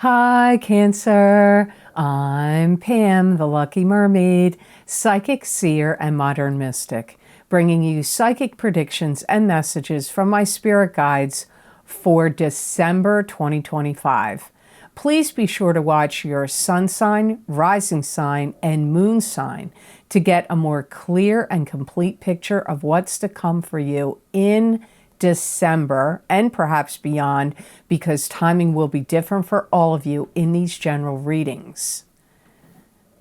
Hi, Cancer. I'm Pam, the Lucky Mermaid, psychic seer and modern mystic, bringing you psychic predictions and messages from my spirit guides for December 2025. Please be sure to watch your sun sign, rising sign, and moon sign to get a more clear and complete picture of what's to come for you in December and perhaps beyond, because timing will be different for all of you in these general readings.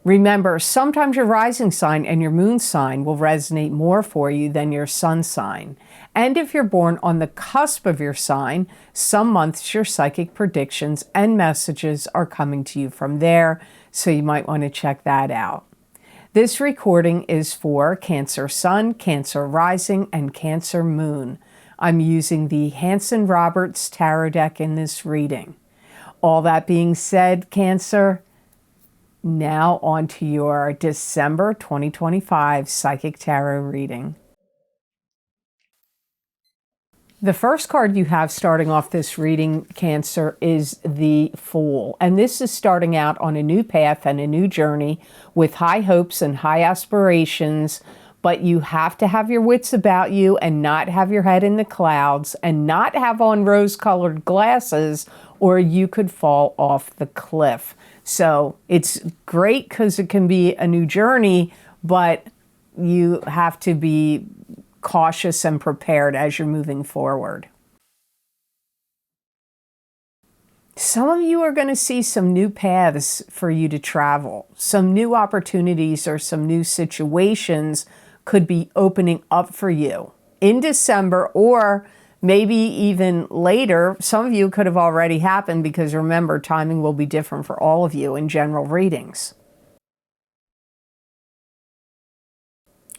Remember, sometimes your rising sign and your moon sign will resonate more for you than your sun sign. And if you're born on the cusp of your sign, some months your psychic predictions and messages are coming to you from there, so you might want to check that out. This recording is for Cancer Sun, Cancer Rising, and Cancer Moon. I'm using the Hanson-Roberts Tarot deck in this reading. All that being said, Cancer, now on to your December 2025 Psychic Tarot reading. The first card you have starting off this reading, Cancer, is the Fool. And this is starting out on a new path and a new journey with high hopes and high aspirations, but you have to have your wits about you and not have your head in the clouds and not have on rose-colored glasses, or you could fall off the cliff. So it's great because it can be a new journey, but you have to be cautious and prepared as you're moving forward. Some of you are going to see some new paths for you to travel. Some new opportunities or some new situations could be opening up for you in December, or maybe even later. Some of you could have already happened, because remember, timing will be different for all of you in general readings.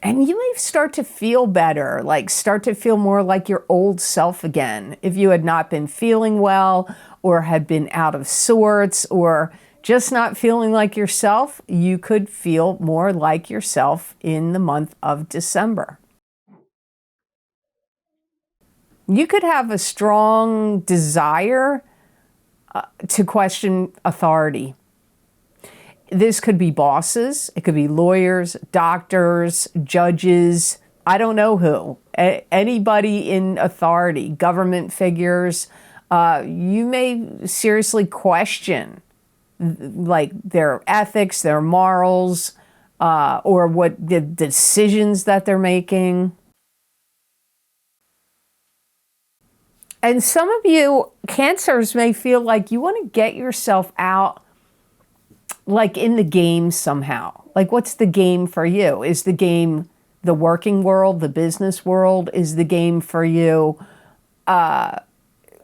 And you may start to feel better, like start to feel more like your old self again. If you had not been feeling well or had been out of sorts or just not feeling like yourself, you could feel more like yourself in the month of December. You could have a strong desire to question authority. This could be bosses, it could be lawyers, doctors, judges, I don't know who, anybody in authority, government figures. You may seriously question like their ethics, their morals, or what the decisions that they're making. And some of you Cancers may feel like you want to get yourself out, like in the game somehow. Like, what's the game for you? Is the game the working world, the business world? Is the game for you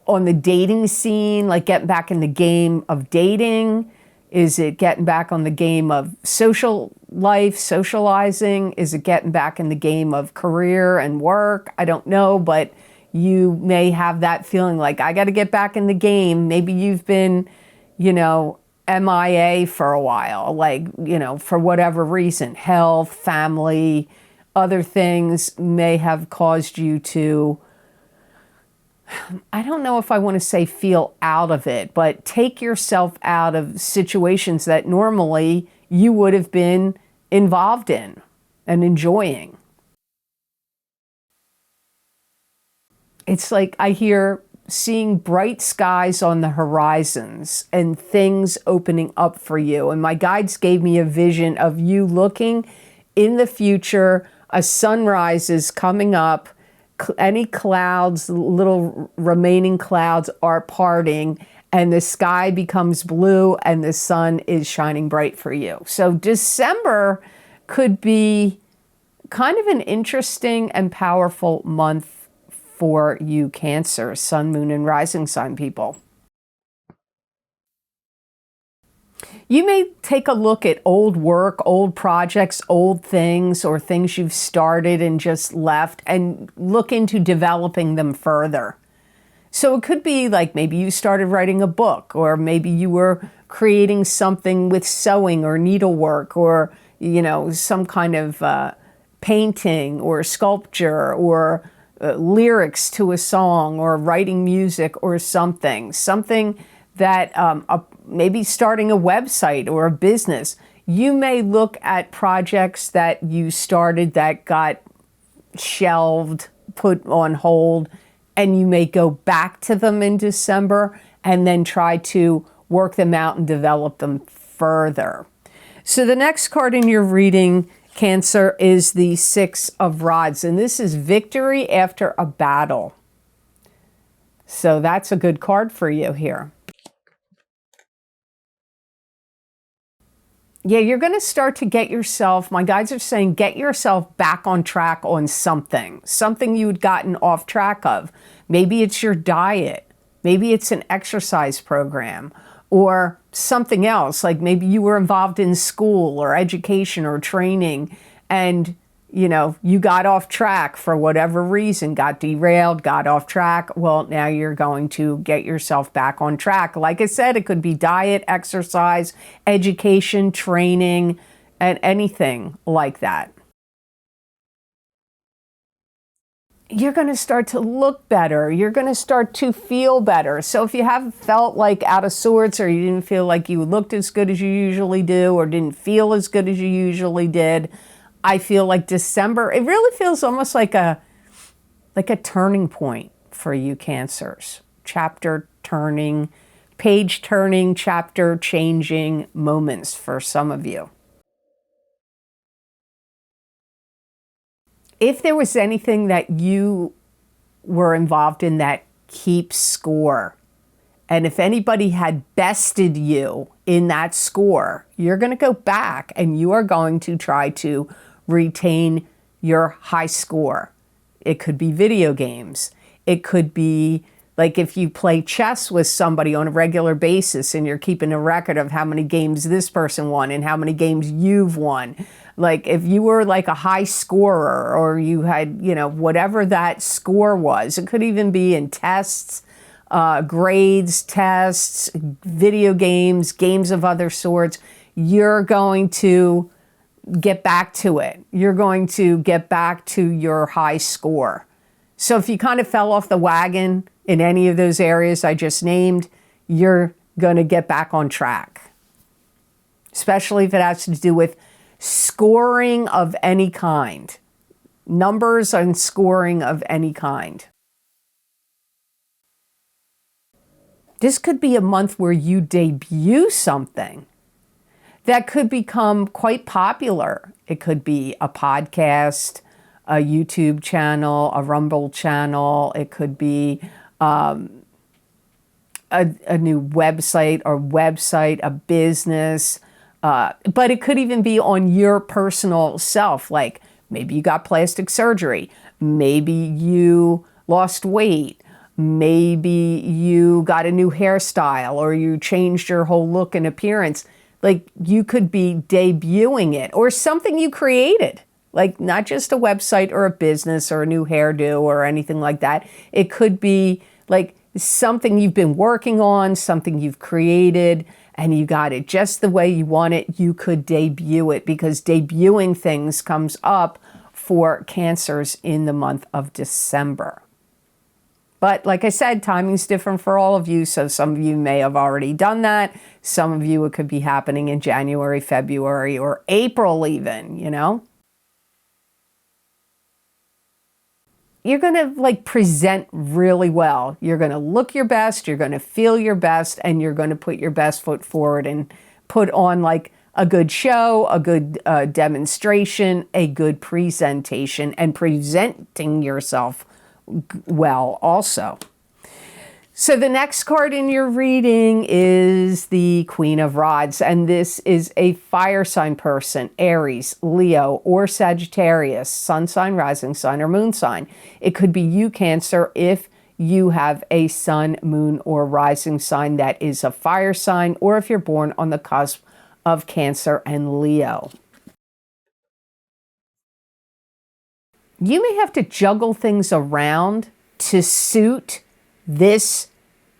on the dating scene, like getting back in the game of dating? Is it getting back on the game of social life, socializing? Is it getting back in the game of career and work? I don't know, but you may have that feeling like, I got to get back in the game. Maybe you've been, MIA for a while, like, for whatever reason, health, family, other things may have caused you to, I don't know if I want to say feel out of it, but take yourself out of situations that normally you would have been involved in and enjoying. It's like I hear seeing bright skies on the horizons and things opening up for you. And my guides gave me a vision of you looking in the future, a sunrise is coming up, any clouds, little remaining clouds are parting, and the sky becomes blue and the sun is shining bright for you. So December could be kind of an interesting and powerful month for you Cancer, Sun, Moon, and Rising sign people. You may take a look at old work, old projects, old things, or things you've started and just left, and look into developing them further. So it could be like maybe you started writing a book, or maybe you were creating something with sewing or needlework, or some kind of painting or sculpture, or lyrics to a song, or writing music or something that maybe starting a website or a business. You may look at projects that you started that got shelved, put on hold, and you may go back to them in December and then try to work them out and develop them further. So the next card in your reading, Cancer, is the Six of Rods, and this is victory after a battle. So that's a good card for you here. Yeah, you're going to start to get yourself, my guides are saying, get yourself back on track on something you'd gotten off track of. Maybe it's your diet. Maybe it's an exercise program or something else. Like maybe you were involved in school or education or training and, you know, you got off track for whatever reason, got derailed, got off track. Well, now you're going to get yourself back on track. Like I said, it could be diet, exercise, education, training, and anything like that. You're going to start to look better. You're going to start to feel better. So if you have felt like out of sorts, or you didn't feel like you looked as good as you usually do, or didn't feel as good as you usually did, I feel like December, it really feels almost like a turning point for you Cancers. Chapter turning, page turning, chapter changing moments for some of you. If there was anything that you were involved in that keeps score, and if anybody had bested you in that score, you're going to go back and you are going to try to retain your high score. It could be video games. It could be like if you play chess with somebody on a regular basis and you're keeping a record of how many games this person won and how many games you've won. Like if you were like a high scorer or you had, you know, whatever that score was, it could even be in tests, grades, tests, video games, games of other sorts. You're going to get back to it. You're going to get back to your high score. So if you kind of fell off the wagon in any of those areas I just named, you're going to get back on track. Especially if it has to do with scoring of any kind. Numbers and scoring of any kind. This could be a month where you debut something that could become quite popular. It could be a podcast, a YouTube channel, a Rumble channel. It could be a new website, a business. But it could even be on your personal self. Like maybe you got plastic surgery. Maybe you lost weight. Maybe you got a new hairstyle or you changed your whole look and appearance. Like you could be debuting it or something you created. Like not just a website or a business or a new hairdo or anything like that. It could be like something you've been working on, something you've created, and you got it just the way you want it. You could debut it because debuting things comes up for Cancers in the month of December. But like I said, timing's different for all of you. So some of you may have already done that. Some of you, it could be happening in January, February, or April even, you know? You're going to like present really well. You're going to look your best, you're going to feel your best, and you're going to put your best foot forward and put on like a good show, a good demonstration, a good presentation, and presenting yourself well also. So the next card in your reading is the Queen of Rods, and this is a fire sign person, Aries, Leo, or Sagittarius, sun sign, rising sign, or moon sign. It could be you, Cancer, if you have a sun, moon, or rising sign that is a fire sign, or if you're born on the cusp of Cancer and Leo. You may have to juggle things around to suit this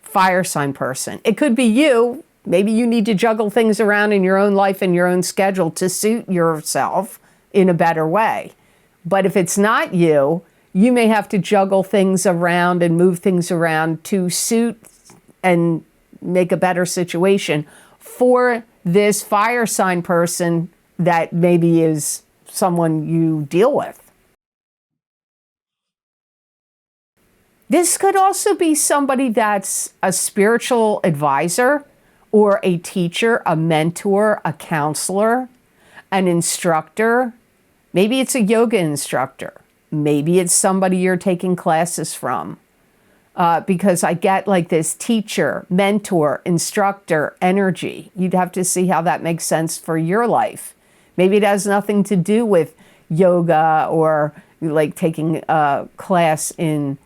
fire sign person. It could be you. Maybe you need to juggle things around in your own life and your own schedule to suit yourself in a better way. But if it's not you, you may have to juggle things around and move things around to suit and make a better situation for this fire sign person that maybe is someone you deal with. This could also be somebody that's a spiritual advisor or a teacher, a mentor, a counselor, an instructor. Maybe it's a yoga instructor. Maybe it's somebody you're taking classes from. Because I get like this teacher, mentor, instructor energy. You'd have to see how that makes sense for your life. Maybe it has nothing to do with yoga or like taking a class in,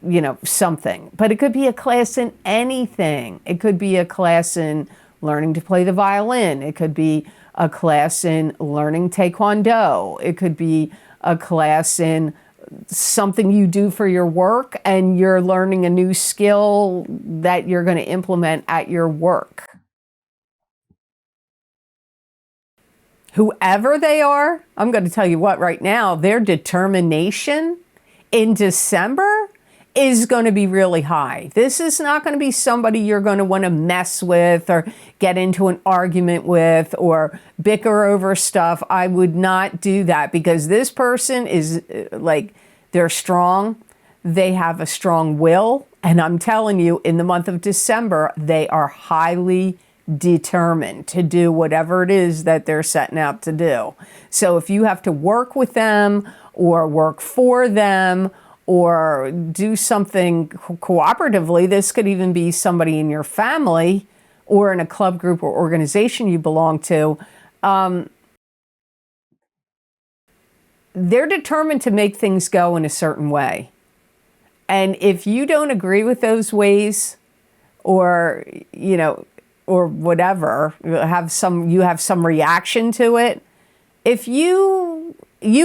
you know, something. But it could be a class in anything. It could be a class in learning to play the violin. It could be a class in learning Taekwondo. It could be a class in something you do for your work and you're learning a new skill that you're going to implement at your work. Whoever they are, I'm going to tell you what right now, their determination in December is going to be really high. This is not going to be somebody you're going to want to mess with or get into an argument with or bicker over stuff. I would not do that because this person is like, they're strong. They have a strong will. And I'm telling you, in the month of December, they are highly determined to do whatever it is that they're setting out to do. So if you have to work with them or work for them or do something cooperatively, this could even be somebody in your family or in a club, group, or organization you belong to. They're determined to make things go in a certain way. And if you don't agree with those ways or, you know, or whatever, you have some reaction to it, if you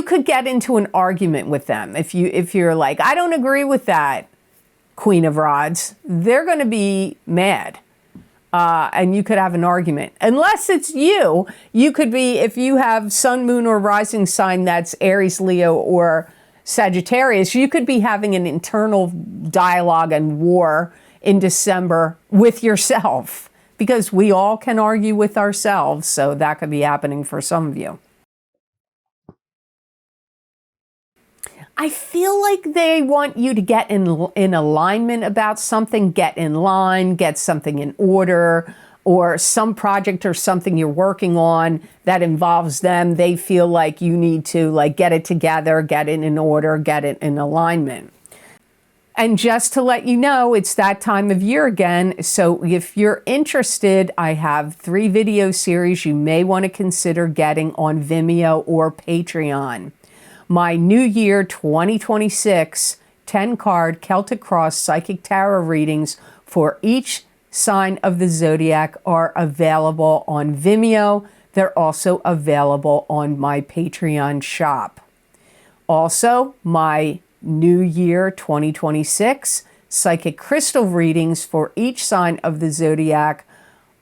could get into an argument with them. If you're like, I don't agree with that, Queen of Rods, they're going to be mad. And you could have an argument. Unless it's you could be, if you have sun, moon, or rising sign that's Aries, Leo, or Sagittarius, you could be having an internal dialogue and war in December with yourself. Because we all can argue with ourselves, so that could be happening for some of you. I feel like they want you to get in alignment about something, get in line, get something in order, or some project or something you're working on that involves them. They feel like you need to like get it together, get it in order, get it in alignment. And just to let you know, it's that time of year again. So if you're interested, I have 3 video series you may want to consider getting on Vimeo or Patreon. My New Year 2026 10-card Celtic Cross Psychic Tarot readings for each sign of the zodiac are available on Vimeo. They're also available on my Patreon shop. Also, my New Year 2026 Psychic Crystal readings for each sign of the zodiac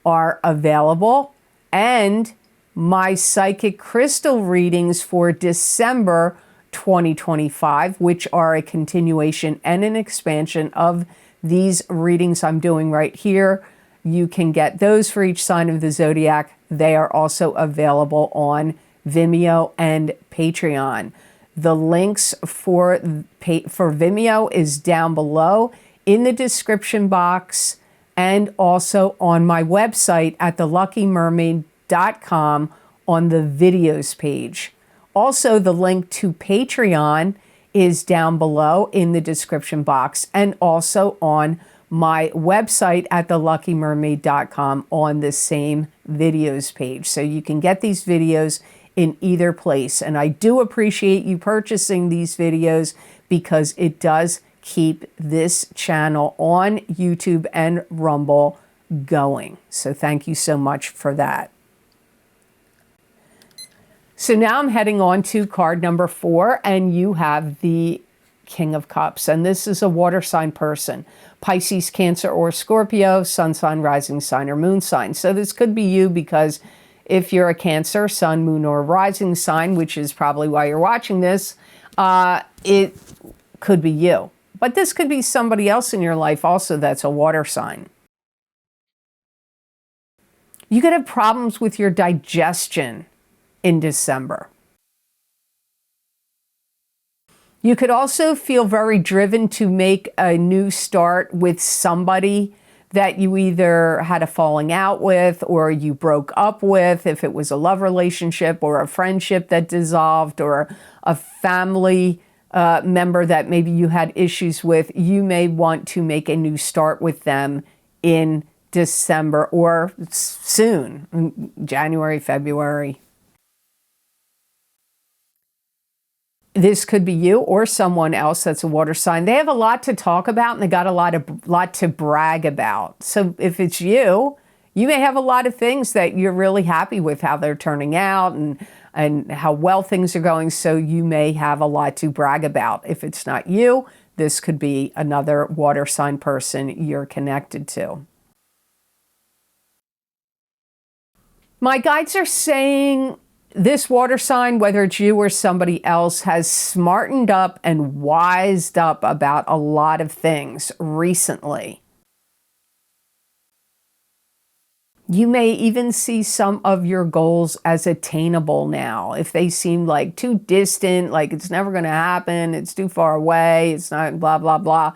are available, and my Psychic Crystal readings for December 2025, which are a continuation and an expansion of these readings I'm doing right here. You can get those for each sign of the zodiac. They are also available on Vimeo and Patreon. The links for Vimeo is down below in the description box and also on my website at theluckymermaid.com on the videos page. Also, the link to Patreon is down below in the description box and also on my website at theluckymermaid.com on the same videos page. So you can get these videos in either place. And I do appreciate you purchasing these videos because it does keep this channel on YouTube and Rumble going. So thank you so much for that. So now I'm heading on to card number 4, and you have the King of Cups. And this is a water sign person, Pisces, Cancer, or Scorpio, sun sign, rising sign, or moon sign. So this could be you because if you're a Cancer, sun, moon, or rising sign, which is probably why you're watching this, it could be you. But this could be somebody else in your life also that's a water sign. You could have problems with your digestion in December. You could also feel very driven to make a new start with somebody that you either had a falling out with or you broke up with, if it was a love relationship or a friendship that dissolved or a family member that maybe you had issues with. You may want to make a new start with them in December or soon, January, February. This could be you or someone else that's a water sign. They have a lot to talk about and they got a lot to brag about. So if it's you, you may have a lot of things that you're really happy with how they're turning out and how well things are going. So you may have a lot to brag about. If it's not you, this could be another water sign person you're connected to. My guides are saying this water sign, whether it's you or somebody else, has smartened up and wised up about a lot of things recently. You may even see some of your goals as attainable now. If they seem like too distant, like it's never going to happen, it's too far away, it's not blah, blah, blah,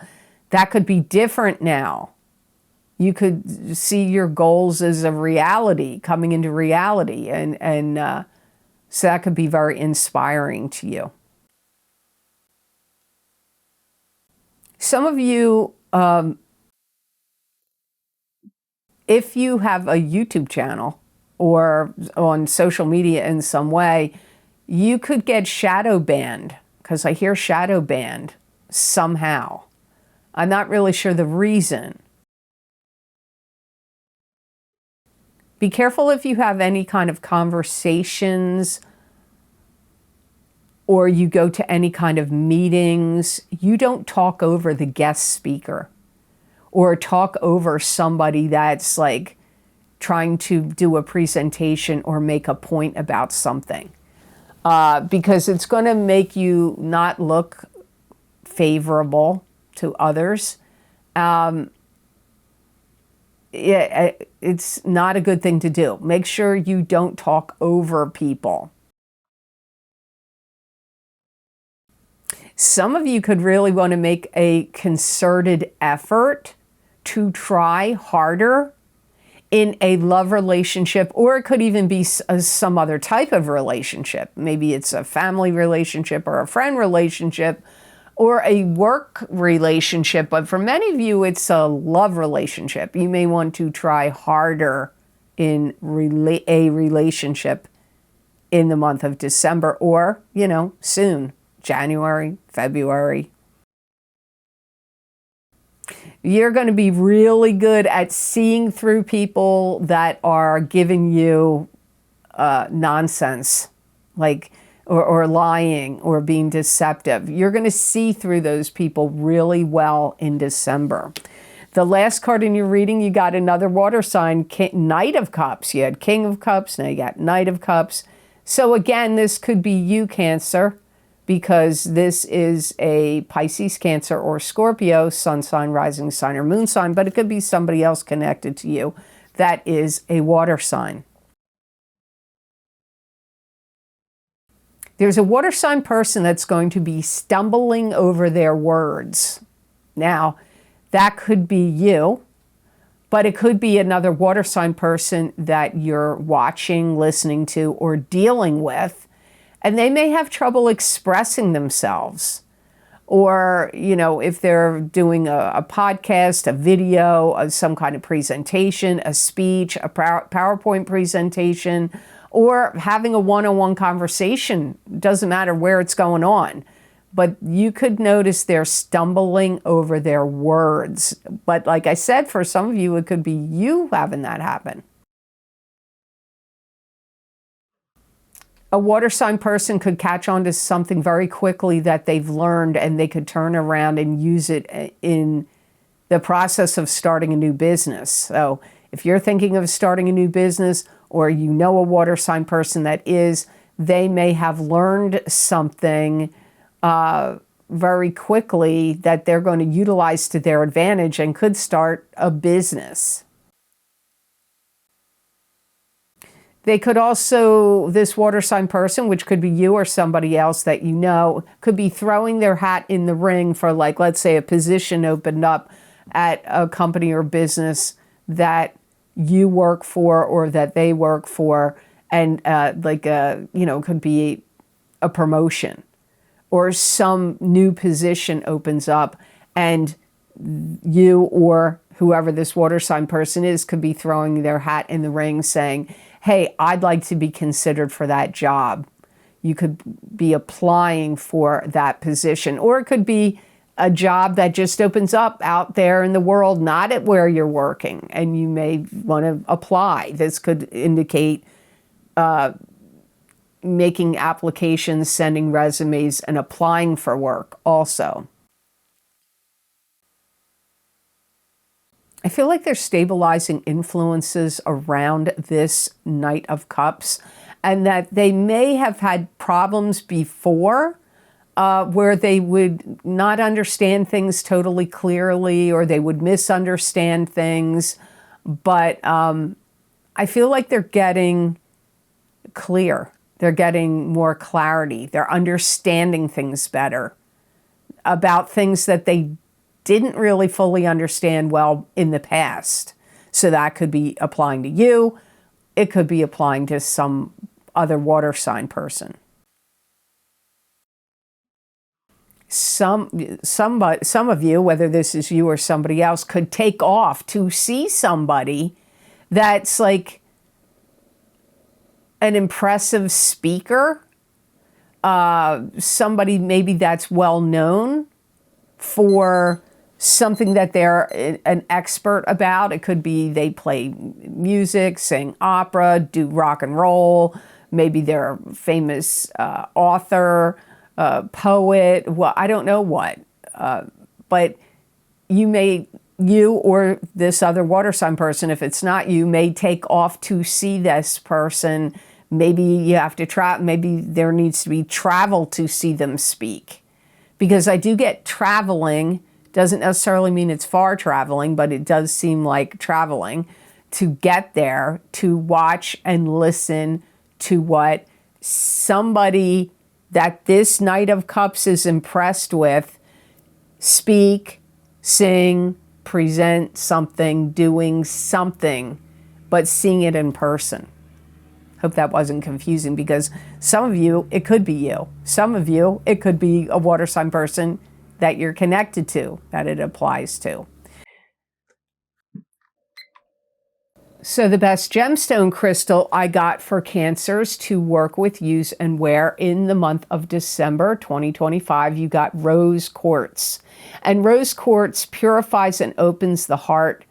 that could be different now. You could see your goals as a reality, coming into reality, and so that could be very inspiring to you. Some of you, if you have a YouTube channel or on social media in some way, you could get shadow banned, because I hear shadow banned somehow. I'm not really sure the reason. Be careful if you have any kind of conversations or you go to any kind of meetings. You don't talk over the guest speaker or talk over somebody that's like trying to do a presentation or make a point about something, because it's going to make you not look favorable to others. It's not a good thing to do. Make sure you don't talk over people. Some of you could really want to make a concerted effort to try harder in a love relationship, or it could even be some other type of relationship. Maybe it's a family relationship or a friend relationship or a work relationship, but for many of you, it's a love relationship. You may want to try harder in a relationship in the month of December or, soon, January, February. You're going to be really good at seeing through people that are giving you nonsense, like or lying or being deceptive. You're going to see through those people really well in December. The last card in your reading, you got another water sign, Knight of Cups. You had King of Cups, now you got Knight of Cups. So again, this could be you, Cancer, because this is a Pisces, Cancer, or Scorpio, sun sign, rising sign, or moon sign, but it could be somebody else connected to you that is a water sign. There's a water sign person that's going to be stumbling over their words. Now, that could be you, but it could be another water sign person that you're watching, listening to, or dealing with, and they may have trouble expressing themselves. Or, if they're doing a podcast, a video, some kind of presentation, a speech, a PowerPoint presentation, or having a one-on-one conversation, doesn't matter where it's going on. But you could notice they're stumbling over their words. But like I said, for some of you, it could be you having that happen. A water sign person could catch on to something very quickly that they've learned, and they could turn around and use it in the process of starting a new business. So if you're thinking of starting a new business, or a water sign person that is, they may have learned something very quickly that they're going to utilize to their advantage and could start a business. They could also, this water sign person, which could be you or somebody else that you know, could be throwing their hat in the ring for, like, let's say a position opened up at a company or business that you work for or that they work for, and could be a promotion or some new position opens up, and you or whoever this water sign person is could be throwing their hat in the ring saying, hey, I'd like to be considered for that job. You could be applying for that position. Or it could be a job that just opens up out there in the world, not at where you're working, and you may want to apply. This could indicate making applications, sending resumes, and applying for work also. I feel like there's stabilizing influences around this Knight of Cups, and that they may have had problems before where they would not understand things totally clearly, or they would misunderstand things. But I feel like they're getting clear. They're getting more clarity. They're understanding things better about things that they didn't really fully understand well in the past. So that could be applying to you. It could be applying to some other water sign person. Some of you, whether this is you or somebody else, could take off to see somebody that's like an impressive speaker, somebody maybe that's well known for something that they're an expert about. It could be they play music, sing opera, do rock and roll. Maybe they're a famous author, poet. Well, I don't know what. But you or this other water sign person, if it's not you, may take off to see this person. Maybe you have to travel. Maybe there needs to be travel to see them speak. Because I do get traveling. Doesn't necessarily mean it's far traveling, but it does seem like traveling to get there, to watch and listen to what somebody that this Knight of Cups is impressed with speak, sing, present something, doing something, but seeing it in person. Hope that wasn't confusing, because some of you, it could be you. Some of you, it could be a water sign person that you're connected to, that it applies to. So the best gemstone crystal I got for Cancers to work with, use, and wear in the month of December 2025, you got rose quartz. And rose quartz purifies and opens the heart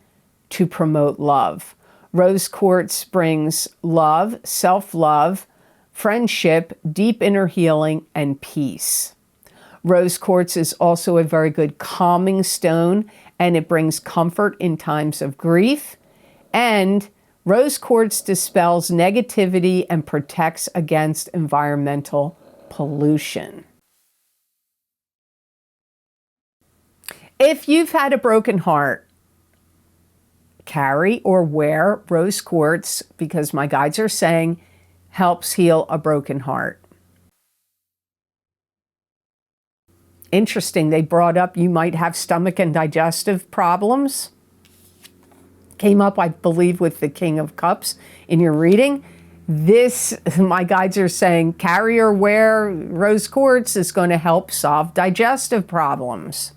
to promote love. Rose quartz brings love, self-love, friendship, deep inner healing, and peace. Rose quartz is also a very good calming stone, and it brings comfort in times of grief. And rose quartz dispels negativity and protects against environmental pollution. If you've had a broken heart, carry or wear rose quartz, because my guides are saying helps heal a broken heart. Interesting, they brought up you might have stomach and digestive problems. Came up, I believe, with the King of Cups in your reading. This, my guides are saying, carry or wear rose quartz is going to help solve digestive problems.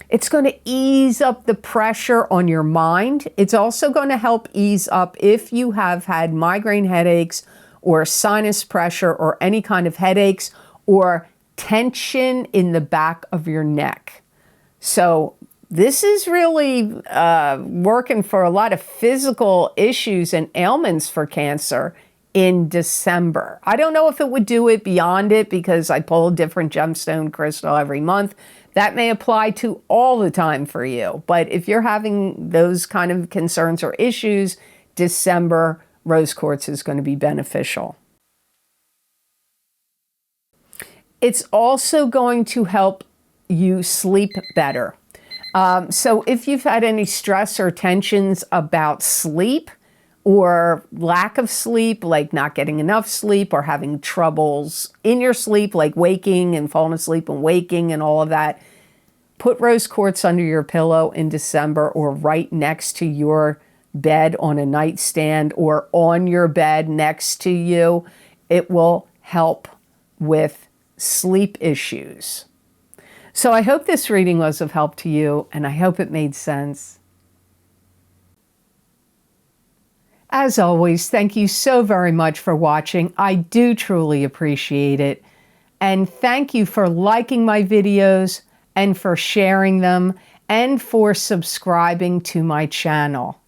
It's going to ease up the pressure on your mind. It's also going to help ease up if you have had migraine headaches or sinus pressure or any kind of headaches or tension in the back of your neck. So this is really working for a lot of physical issues and ailments for Cancer in December. I don't know if it would do it beyond it, because I pull a different gemstone crystal every month. That may apply to all the time for you. But if you're having those kind of concerns or issues, December rose quartz is going to be beneficial. It's also going to help you sleep better. So if you've had any stress or tensions about sleep, or lack of sleep, like not getting enough sleep or having troubles in your sleep, like waking and falling asleep and waking and all of that, put rose quartz under your pillow in December or right next to your bed on a nightstand or on your bed next to you. It will help with sleep issues. So I hope this reading was of help to you, and I hope it made sense. As always, thank you so very much for watching. I do truly appreciate it. And thank you for liking my videos and for sharing them and for subscribing to my channel.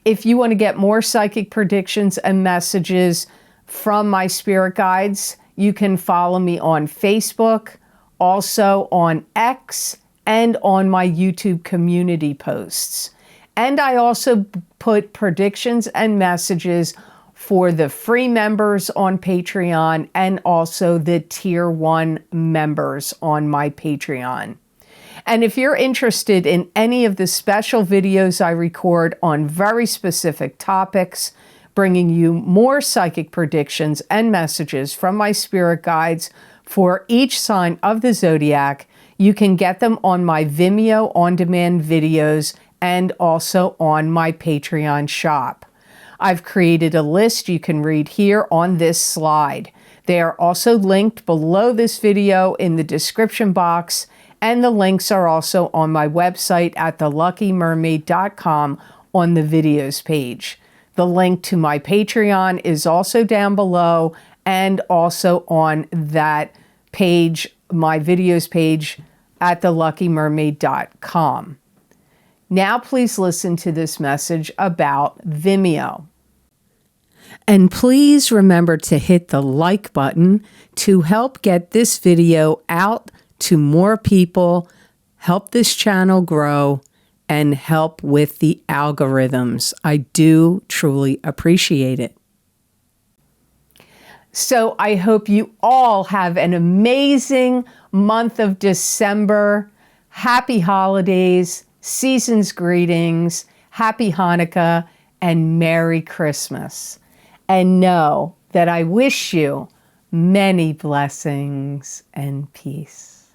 If you want to get more psychic predictions and messages from my spirit guides, you can follow me on Facebook, also on X, and on my YouTube community posts. And I also put predictions and messages for the free members on Patreon and also the Tier 1 members on my Patreon. And if you're interested in any of the special videos I record on very specific topics, bringing you more psychic predictions and messages from my spirit guides for each sign of the zodiac, you can get them on my Vimeo on-demand videos and also on my Patreon shop. I've created a list you can read here on this slide. They are also linked below this video in the description box, and the links are also on my website at theluckymermaid.com on the videos page. The link to my Patreon is also down below and also on that page, my videos page at theluckymermaid.com. Now please listen to this message about Vimeo. And please remember to hit the like button to help get this video out to more people, help this channel grow, and help with the algorithms. I do truly appreciate it. So I hope you all have an amazing month of December. Happy holidays, season's greetings, happy Hanukkah, and Merry Christmas. And know that I wish you many blessings and peace.